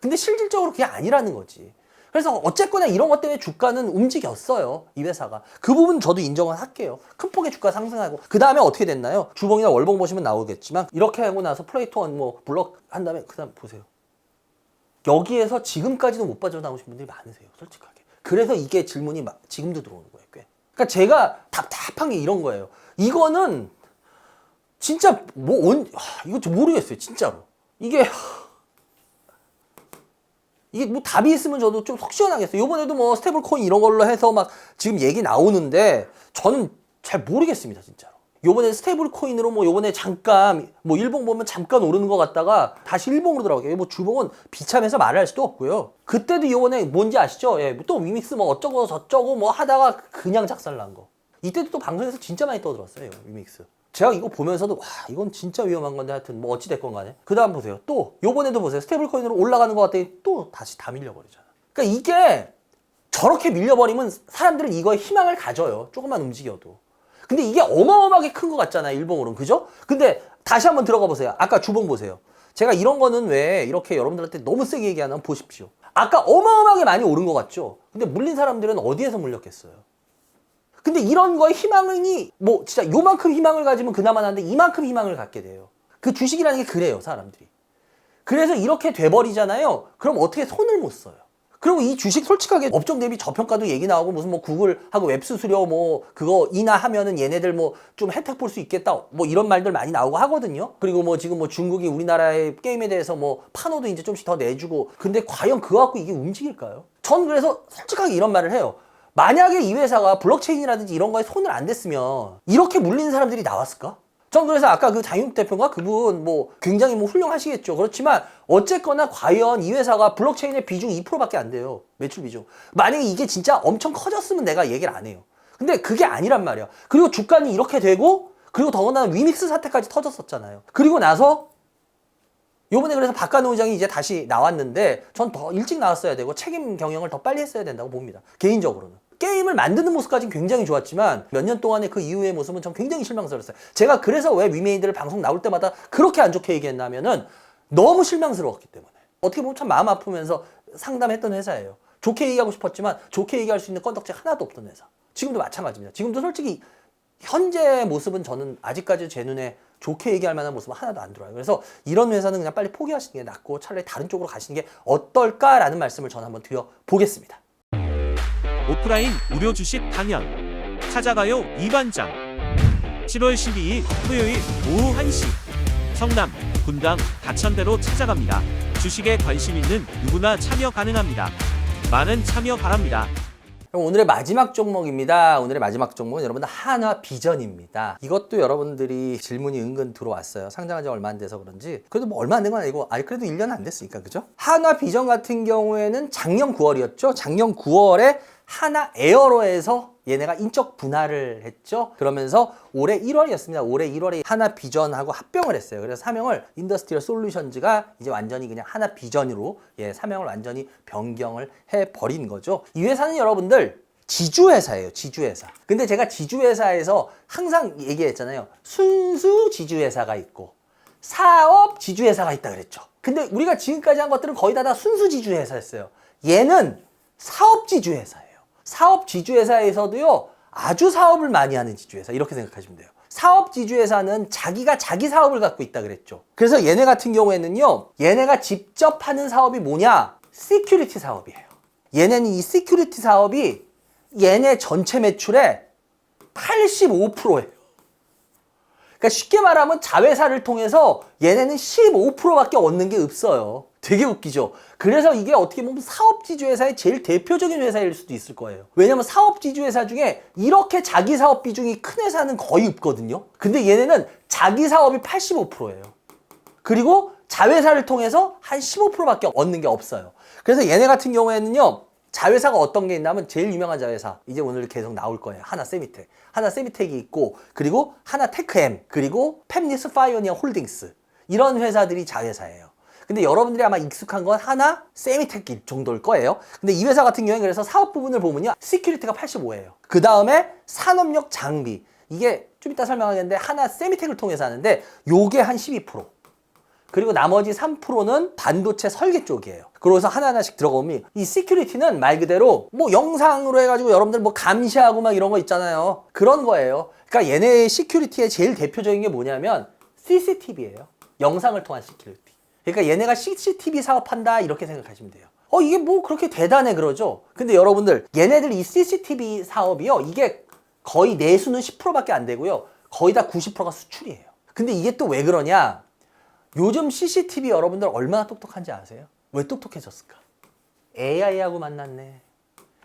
근데 실질적으로 그게 아니라는 거지. 그래서 어쨌거나 이런 것 때문에 주가는 움직였어요. 이 회사가. 그 부분 저도 인정을 할게요. 큰 폭의 주가 상승하고. 그 다음에 어떻게 됐나요? 주봉이나 월봉 보시면 나오겠지만 이렇게 하고 나서 플레이토원 뭐 블럭 한 다음에 그 다음 보세요. 여기에서 지금까지도 못 빠져나오신 분들이 많으세요. 솔직하게. 그래서 이게 질문이 지금도 들어오는 거예요. 꽤. 그러니까 제가 답답한 게 이런 거예요. 이거는 진짜 이거 좀 모르겠어요. 진짜로. 이게 뭐 답이 있으면 저도 좀 속 시원하겠어요. 요번에도 뭐 스테이블 코인 이런 걸로 해서 막 지금 얘기 나오는데 저는 잘 모르겠습니다, 진짜로. 요번에 스테이블 코인으로 뭐 요번에 잠깐 뭐 일봉 보면 잠깐 오르는 것 같다가 다시 일봉으로 들어가게. 뭐 주봉은 비참해서 말을 할 수도 없고요. 그때도 요번에 뭔지 아시죠? 예, 또 위믹스 뭐 어쩌고 저쩌고 뭐 하다가 그냥 작살난 거. 이때도 또 방송에서 진짜 많이 떠들었어요, 위믹스. 제가 이거 보면서도 와 이건 진짜 위험한 건데 하여튼 뭐 어찌 됐건 간에 그 다음 보세요. 또 요번에도 보세요. 스테이블 코인으로 올라가는 것 같더니 또 다시 다 밀려버리잖아. 그러니까 이게 저렇게 밀려버리면 사람들은 이거에 희망을 가져요. 조금만 움직여도. 근데 이게 어마어마하게 큰 것 같잖아요. 일봉으로는. 그죠? 근데 다시 한번 들어가 보세요. 아까 주봉 보세요. 제가 이런 거는 왜 이렇게 여러분들한테 너무 세게 얘기하나 보십시오. 아까 어마어마하게 많이 오른 것 같죠? 근데 물린 사람들은 어디에서 물렸겠어요? 근데 이런 거에 희망이 뭐 진짜 요만큼 희망을 가지면 그나마 나는데 이만큼 희망을 갖게 돼요. 그 주식이라는 게 그래요, 사람들이. 그래서 이렇게 돼버리잖아요. 그럼 어떻게 손을 못 써요? 그리고 이 주식 솔직하게 업종 대비 저평가도 얘기 나오고 무슨 뭐 구글하고 웹수수료 뭐 그거 인하하면은 얘네들 뭐 좀 혜택 볼 수 있겠다 뭐 이런 말들 많이 나오고 하거든요. 그리고 뭐 지금 뭐 중국이 우리나라의 게임에 대해서 뭐 판호도 이제 좀씩 더 내주고 근데 과연 그거 갖고 이게 움직일까요? 전 그래서 솔직하게 이런 말을 해요. 만약에 이 회사가 블록체인이라든지 이런 거에 손을 안 댔으면 이렇게 물리는 사람들이 나왔을까? 전 그래서 아까 그 장윤국 대표가 그분 뭐 굉장히 뭐 훌륭하시겠죠. 그렇지만 어쨌거나 과연 이 회사가 블록체인의 비중 2%밖에 안 돼요. 매출 비중. 만약에 이게 진짜 엄청 커졌으면 내가 얘기를 안 해요. 근데 그게 아니란 말이야. 그리고 주가는 이렇게 되고 그리고 더군다나 위믹스 사태까지 터졌었잖아요. 그리고 나서 요번에 그래서 박간호 의장이 이제 다시 나왔는데 전 더 일찍 나왔어야 되고 책임 경영을 더 빨리 했어야 된다고 봅니다. 개인적으로는. 게임을 만드는 모습까지는 굉장히 좋았지만 몇 년 동안의 그 이후의 모습은 전 굉장히 실망스러웠어요. 제가 그래서 왜 위메이드를 방송 나올 때마다 그렇게 안 좋게 얘기했냐면은 너무 실망스러웠기 때문에. 어떻게 보면 참 마음 아프면서 상담했던 회사예요. 좋게 얘기하고 싶었지만 좋게 얘기할 수 있는 건덕지 하나도 없던 회사. 지금도 마찬가지입니다. 지금도 솔직히 현재 모습은 저는 아직까지 제 눈에 좋게 얘기할 만한 모습은 하나도 안 들어요. 그래서 이런 회사는 그냥 빨리 포기하시는 게 낫고 차라리 다른 쪽으로 가시는 게 어떨까라는 말씀을 저는 한번 드려보겠습니다. 오프라인 무료 주식 강연 찾아가요 이반장 7월 12일 토요일 오후 1시 성남, 분당, 가천대로 찾아갑니다. 주식에 관심 있는 누구나 참여 가능합니다. 많은 참여 바랍니다. 오늘의 마지막 종목입니다. 오늘의 마지막 종목은 여러분들 한화비전입니다. 이것도 여러분들이 질문이 은근 들어왔어요. 상장한 지 얼마 안 돼서 그런지. 그래도 뭐 얼마 안 된 건 아니고, 그래도 1년 안 됐으니까, 그죠? 한화비전 같은 경우에는 작년 9월이었죠. 작년 9월에 하나에어로에서 얘네가 인적 분할을 했죠. 그러면서 올해 1월이었습니다. 올해 1월에 하나비전하고 합병을 했어요. 그래서 사명을 인더스트리얼 솔루션즈가 이제 완전히 그냥 하나비전으로 사명을 완전히 변경을 해버린 거죠. 이 회사는 여러분들 지주회사예요. 지주회사. 근데 제가 지주회사에서 항상 얘기했잖아요. 순수 지주회사가 있고 사업 지주회사가 있다 그랬죠. 근데 우리가 지금까지 한 것들은 거의 다 순수 지주회사였어요. 얘는 사업 지주회사예요. 사업 지주회사에서도요, 아주 사업을 많이 하는 지주회사. 이렇게 생각하시면 돼요. 사업지주회사는 자기가 자기 사업을 갖고 있다 그랬죠. 그래서 얘네 같은 경우에는요, 얘네가 직접 하는 사업이 뭐냐? 시큐리티 사업이에요. 얘네는 이 시큐리티 사업이 얘네 전체 매출의 85%예요. 그러니까 쉽게 말하면 자회사를 통해서 얘네는 15%밖에 얻는 게 없어요. 되게 웃기죠. 그래서 이게 어떻게 보면 사업지주회사의 제일 대표적인 회사일 수도 있을 거예요. 왜냐면 사업지주회사 중에 이렇게 자기 사업 비중이 큰 회사는 거의 없거든요. 근데 얘네는 자기 사업이 85%예요. 그리고 자회사를 통해서 한 15%밖에 얻는 게 없어요. 그래서 얘네 같은 경우에는요, 자회사가 어떤 게 있냐면 제일 유명한 자회사, 이제 오늘 계속 나올 거예요. 하나세미텍. 하나세미텍이 있고, 그리고 하나테크엠, 그리고 팹리스 파이오니어 홀딩스, 이런 회사들이 자회사예요. 근데 여러분들이 아마 익숙한 건 하나세미텍 정도일 거예요. 근데 이 회사 같은 경우에 그래서 사업 부분을 보면요, 시큐리티가 85예요. 그 다음에 산업용 장비, 이게 좀 이따 설명하겠는데 하나세미텍을 통해서 하는데 요게 한 12%. 그리고 나머지 3%는 반도체 설계 쪽이에요. 그래서 하나하나씩 들어가보면 이 시큐리티는 말 그대로 뭐 영상으로 해가지고 여러분들 뭐 감시하고 막 이런 거 있잖아요. 그런 거예요. 그러니까 얘네의 시큐리티의 제일 대표적인 게 뭐냐면 CCTV예요. 영상을 통한 시큐리티. 그러니까 얘네가 CCTV 사업한다 이렇게 생각하시면 돼요. 이게 뭐 그렇게 대단해 그러죠. 근데 여러분들 얘네들 이 CCTV 사업이요, 이게 거의 내수는 10%밖에 안 되고요, 거의 다 90%가 수출이에요. 근데 이게 또 왜 그러냐, 요즘 CCTV 여러분들 얼마나 똑똑한지 아세요? 왜 똑똑해졌을까? AI하고 만났네.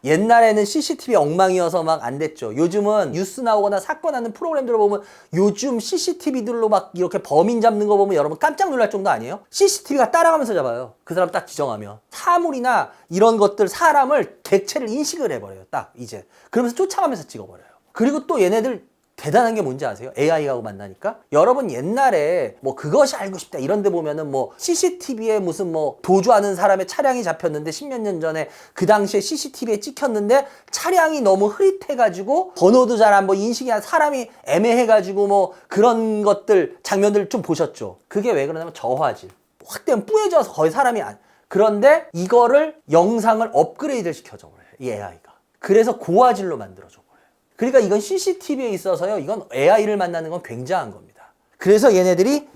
옛날에는 CCTV 엉망이어서 막 안 됐죠. 요즘은 뉴스 나오거나 사건 하는 프로그램들을 보면 요즘 CCTV들로 막 이렇게 범인 잡는 거 보면 여러분 깜짝 놀랄 정도 아니에요? CCTV가 따라가면서 잡아요. 그 사람 딱 지정하면. 사물이나 이런 것들, 사람을 객체를 인식을 해버려요. 딱 이제. 그러면서 쫓아가면서 찍어버려요. 그리고 또 얘네들 대단한 게 뭔지 아세요? AI하고 만나니까? 여러분 옛날에 뭐 그것이 알고 싶다 이런 데 보면은 뭐 CCTV에 무슨 뭐 도주하는 사람의 차량이 잡혔는데 10몇 년 전에 그 당시에 CCTV에 찍혔는데 차량이 너무 흐릿해가지고 번호도 잘 안 보이고 인식이 안, 사람이 애매해가지고 뭐 그런 것들 장면들 좀 보셨죠? 그게 왜 그러냐면 저화질. 확 되면 뿌얘져서 거의 사람이 안. 그런데 이거를 영상을 업그레이드를 시켜줘 버려요. 이 AI가. 그래서 고화질로 만들어줘. 그러니까 이건 CCTV에 있어서요, 이건 AI를 만나는 건 굉장한 겁니다. 그래서 얘네들이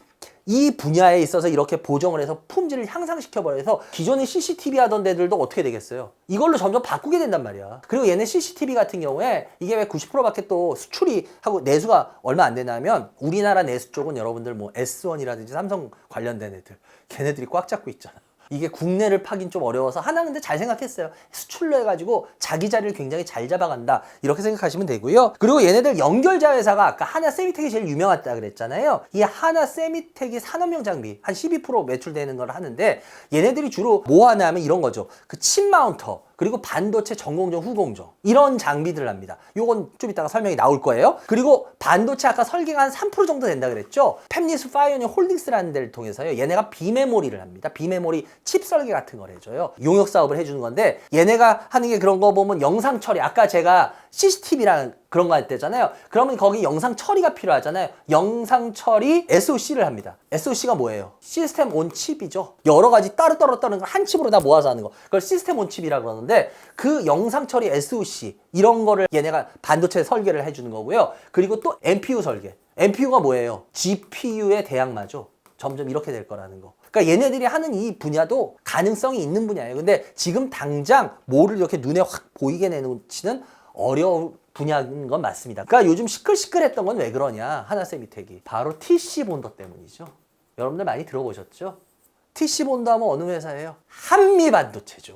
이 분야에 있어서 이렇게 보정을 해서 품질을 향상시켜버려서 기존에 CCTV 하던 데들도 어떻게 되겠어요? 이걸로 점점 바꾸게 된단 말이야. 그리고 얘네 CCTV 같은 경우에 이게 왜 90%밖에 또 수출이 하고 내수가 얼마 안 되냐면, 우리나라 내수 쪽은 여러분들 뭐 S1이라든지 삼성 관련된 애들, 걔네들이 꽉 잡고 있잖아. 이게 국내를 파긴 좀 어려워서 하나 근데 잘 생각했어요. 수출로 해가지고 자기 자리를 굉장히 잘 잡아간다 이렇게 생각하시면 되고요. 그리고 얘네들 연결자 회사가 아까 하나세미텍이 제일 유명하다 그랬잖아요. 이 하나세미텍이 산업용 장비 한 12% 매출되는 걸 하는데, 얘네들이 주로 뭐 하냐면 이런 거죠. 그 칩 마운터, 그리고 반도체 전공정, 후공정, 이런 장비들을 합니다. 요건 좀 이따가 설명이 나올 거예요. 그리고 반도체 아까 설계가 한 3% 정도 된다 그랬죠. 팹리스 파이오니어 홀딩스라는 데를 통해서요, 얘네가 비메모리를 합니다. 비메모리 칩 설계 같은 걸 해줘요. 용역 사업을 해주는 건데, 얘네가 하는 게 그런 거 보면 영상 처리, 아까 제가 CCTV랑 그런 거 할 때잖아요. 그러면 거기 영상 처리가 필요하잖아요. 영상 처리 SOC를 합니다. SOC가 뭐예요? 시스템 온 칩이죠. 여러 가지 따로따로 따른 걸 한 칩으로 다 모아서 하는 거. 그걸 시스템 온 칩이라고 그러는데, 그 영상 처리 SOC 이런 거를 얘네가 반도체 설계를 해주는 거고요. 그리고 또 NPU 설계. NPU가 뭐예요? GPU의 대항마죠. 점점 이렇게 될 거라는 거. 그러니까 얘네들이 하는 이 분야도 가능성이 있는 분야예요. 근데 지금 당장 뭐를 이렇게 눈에 확 보이게 내놓지는 어려운 분야인 건 맞습니다. 그러니까 요즘 시끌시끌했던 건 왜 그러냐, 하나세미텍이. 바로 TC 본더 때문이죠. 여러분들 많이 들어보셨죠? TC 본더 하면 어느 회사예요? 한미반도체죠.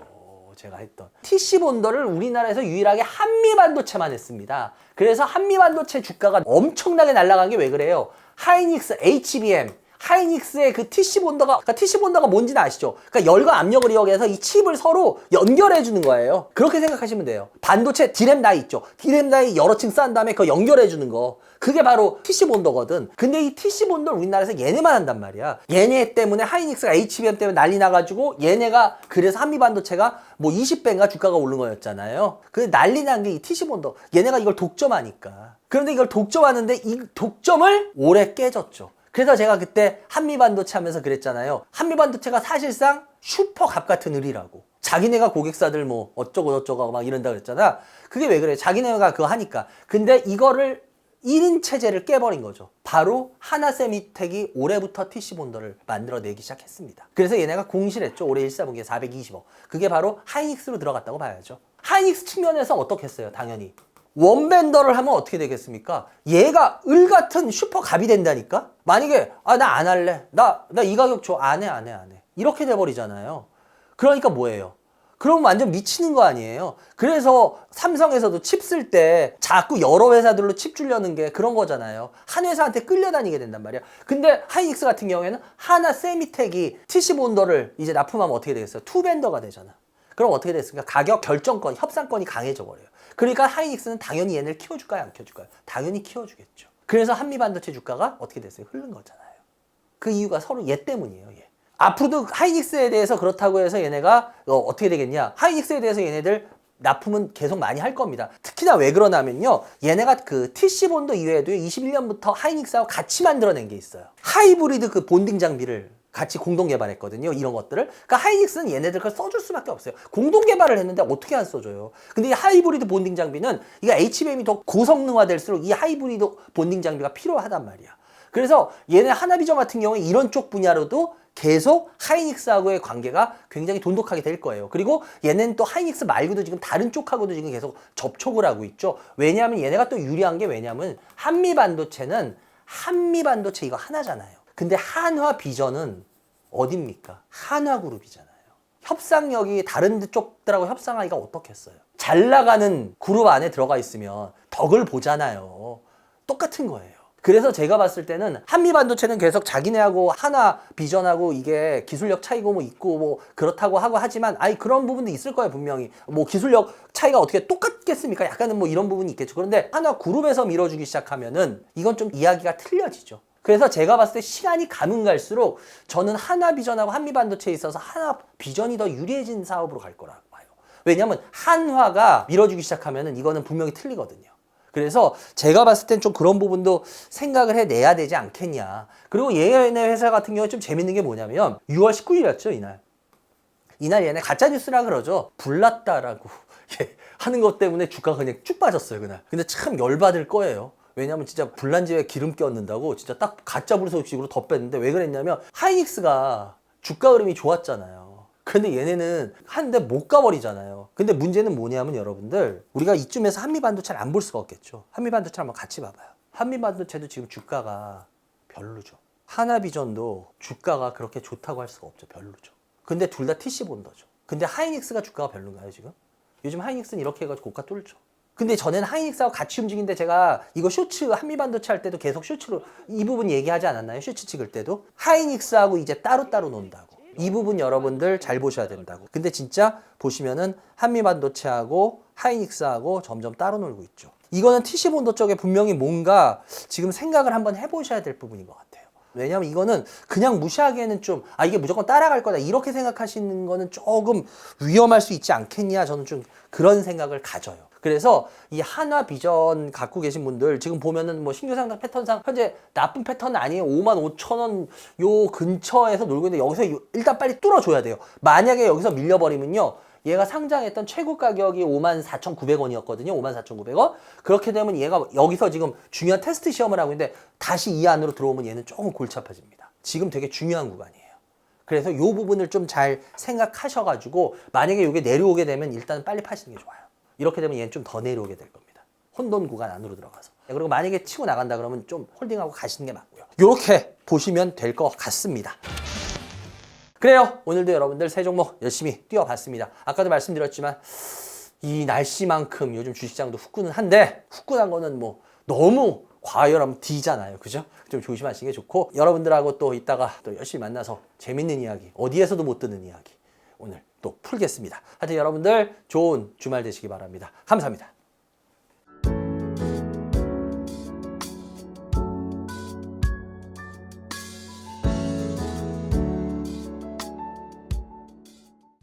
제가 했던 TC 본더를 우리나라에서 유일하게 한미반도체만 했습니다. 그래서 한미반도체 주가가 엄청나게 날아간 게 왜 그래요? 하이닉스, HBM, 하이닉스의 그 TC 본더가, 그러니까 TC 본더가 뭔지는 아시죠? 그러니까 열과 압력을 이용해서 이 칩을 서로 연결해 주는 거예요. 그렇게 생각하시면 돼요. 반도체 디램 다이 있죠? 디램 다이 여러 층 쌓은 다음에 그거 연결해 주는 거, 그게 바로 TC 본더거든. 근데 이 TC 본더를 우리나라에서 얘네만 한단 말이야. 얘네 때문에 하이닉스가 HBM 때문에 난리 나가지고, 얘네가 그래서 한미반도체가 뭐 20배인가 주가가 오른 거였잖아요. 그 난리 난 게 이 TC 본더. 얘네가 이걸 독점하니까. 그런데 이걸 독점하는데 이 독점을 오래 깨졌죠. 그래서 제가 그때 한미반도체 하면서 그랬잖아요. 한미반도체가 사실상 슈퍼갑 같은 을이라고. 자기네가 고객사들 뭐 어쩌고 저쩌고 막 이런다 그랬잖아. 그게 왜 그래? 자기네가 그거 하니까. 근데 이거를 1인 체제를 깨버린 거죠. 바로 하나세미텍이 올해부터 TC본더를 만들어내기 시작했습니다. 그래서 얘네가 공실했죠. 올해 1사분기에 420억. 그게 바로 하이닉스로 들어갔다고 봐야죠. 하이닉스 측면에서 어떻겠어요? 당연히. 원벤더를 하면 어떻게 되겠습니까? 얘가 을 같은 슈퍼갑이 된다니까? 만약에 나 안 할래. 나 이 가격 줘. 안 해. 이렇게 돼버리잖아요. 그러니까 뭐예요? 그럼 완전 미치는 거 아니에요? 그래서 삼성에서도 칩 쓸 때 자꾸 여러 회사들로 칩 주려는 게 그런 거잖아요. 한 회사한테 끌려다니게 된단 말이야. 근데 하이닉스 같은 경우에는 하나 세미텍이 TC본더를 이제 납품하면 어떻게 되겠어요? 투벤더가 되잖아. 그럼 어떻게 됐습니까? 가격 결정권, 협상권이 강해져 버려요. 그러니까 하이닉스는 당연히 얘네를 키워줄까요? 안 키워줄까요? 당연히 키워주겠죠. 그래서 한미반도체 주가가 어떻게 됐어요? 흐른 거잖아요. 그 이유가 서로 얘 때문이에요. 얘. 앞으로도 하이닉스에 대해서 그렇다고 해서 얘네가 어떻게 되겠냐? 하이닉스에 대해서 얘네들 납품은 계속 많이 할 겁니다. 특히나 왜 그러냐면요. 얘네가 그 TC본도 이외에도 21년부터 하이닉스하고 같이 만들어낸 게 있어요. 하이브리드 그 본딩 장비를 같이 공동 개발했거든요. 이런 것들을. 그러니까 하이닉스는 얘네들 그걸 써줄 수밖에 없어요. 공동 개발을 했는데 어떻게 안 써줘요? 근데 이 하이브리드 본딩 장비는 이게 HBM이 더 고성능화될수록 이 하이브리드 본딩 장비가 필요하단 말이야. 그래서 얘네 하나비전 같은 경우에 이런 쪽 분야로도 계속 하이닉스하고의 관계가 굉장히 돈독하게 될 거예요. 그리고 얘네는 또 하이닉스 말고도 지금 다른 쪽하고도 지금 계속 접촉을 하고 있죠. 왜냐하면 얘네가 또 유리한 게 왜냐면 한미반도체는 한미반도체 이거 하나잖아요. 근데 한화비전은 어딥니까? 한화그룹이잖아요. 협상력이 다른 쪽들하고 협상하기가 어떻겠어요? 잘 나가는 그룹 안에 들어가 있으면 덕을 보잖아요. 똑같은 거예요. 그래서 제가 봤을 때는 한미반도체는 계속 자기네하고 하나비전하고 이게 기술력 차이고 뭐 있고 뭐 그렇다고 하고 하지만 그런 부분도 있을 거예요. 분명히 뭐 기술력 차이가 어떻게 똑같겠습니까? 약간은 뭐 이런 부분이 있겠죠. 그런데 하나그룹에서 밀어주기 시작하면은 이건 좀 이야기가 틀려지죠. 그래서 제가 봤을 때 시간이 가면 갈수록 저는 하나비전하고 한미반도체에 있어서 하나비전이 더 유리해진 사업으로 갈 거라고 봐요. 왜냐하면 한화가 밀어주기 시작하면은 이거는 분명히 틀리거든요. 그래서 제가 봤을 땐 좀 그런 부분도 생각을 해내야 되지 않겠냐. 그리고 얘네 회사 같은 경우에 좀 재밌는 게 뭐냐면 6월 19일이었죠, 이날. 이날 얘네 가짜뉴스라 그러죠. 불났다라고 하는 것 때문에 주가가 그냥 쭉 빠졌어요, 그날. 근데 참 열받을 거예요. 왜냐면 진짜 불난지에 기름 껴넣는다고 진짜 딱 가짜 불소식으로 덧뺐는데 왜 그랬냐면 하이닉스가 주가 흐름이 좋았잖아요. 근데 얘네는 하는데 못 가버리잖아요. 근데 문제는 뭐냐면 여러분들 우리가 이쯤에서 한미반도체를 안 볼 수가 없겠죠. 한미반도체 한번 같이 봐봐요. 한미반도체도 지금 주가가 별로죠. 하나비전도 주가가 그렇게 좋다고 할 수가 없죠. 별로죠. 근데 둘 다 TC본더죠. 근데 하이닉스가 주가가 별론가요 지금? 요즘 하이닉스는 이렇게 해가지고 고가 뚫죠. 근데 전에는 하이닉스하고 같이 움직이는데 제가 이거 쇼츠 한미반도체 할 때도 계속 쇼츠로 이 부분 얘기하지 않았나요? 쇼츠 찍을 때도 하이닉스하고 이제 따로따로 논다고. 이 부분 여러분들 잘 보셔야 된다고. 근데 진짜 보시면은 한미반도체하고 하이닉스하고 점점 따로 놀고 있죠. 이거는 TC본더 쪽에 분명히 뭔가 지금 생각을 한번 해보셔야 될 부분인 것 같아요. 왜냐면 이거는 그냥 무시하기에는 좀 이게 무조건 따라갈 거다 이렇게 생각하시는 거는 조금 위험할 수 있지 않겠냐, 저는 좀 그런 생각을 가져요. 그래서 이 한화비전 갖고 계신 분들 지금 보면은 뭐 신규 상장 패턴상 현재 나쁜 패턴은 아니에요. 55,000원 요 근처에서 놀고 있는데 여기서 일단 빨리 뚫어줘야 돼요. 만약에 여기서 밀려버리면요, 얘가 상장했던 최고 가격이 54,900원이었거든요. 54,900원. 그렇게 되면 얘가 여기서 지금 중요한 테스트 시험을 하고 있는데 다시 이 안으로 들어오면 얘는 조금 골치 아파집니다. 지금 되게 중요한 구간이에요. 그래서 이 부분을 좀 잘 생각하셔가지고 만약에 이게 내려오게 되면 일단 빨리 파시는 게 좋아요. 이렇게 되면 얘는 좀 더 내려오게 될 겁니다. 혼돈 구간 안으로 들어가서. 그리고 만약에 치고 나간다 그러면 좀 홀딩하고 가시는 게 맞고요. 이렇게 보시면 될 것 같습니다. 그래요. 오늘도 여러분들 세 종목 열심히 뛰어봤습니다. 아까도 말씀드렸지만 이 날씨만큼 요즘 주식장도 후끈은 한데 후끈한 거는 뭐 너무 과열하면 D잖아요. 그죠? 좀 조심하시는 게 좋고 여러분들하고 또 이따가 또 열심히 만나서 재밌는 이야기, 어디에서도 못 듣는 이야기 오늘 또 풀겠습니다. 하여튼 여러분들 좋은 주말 되시기 바랍니다. 감사합니다.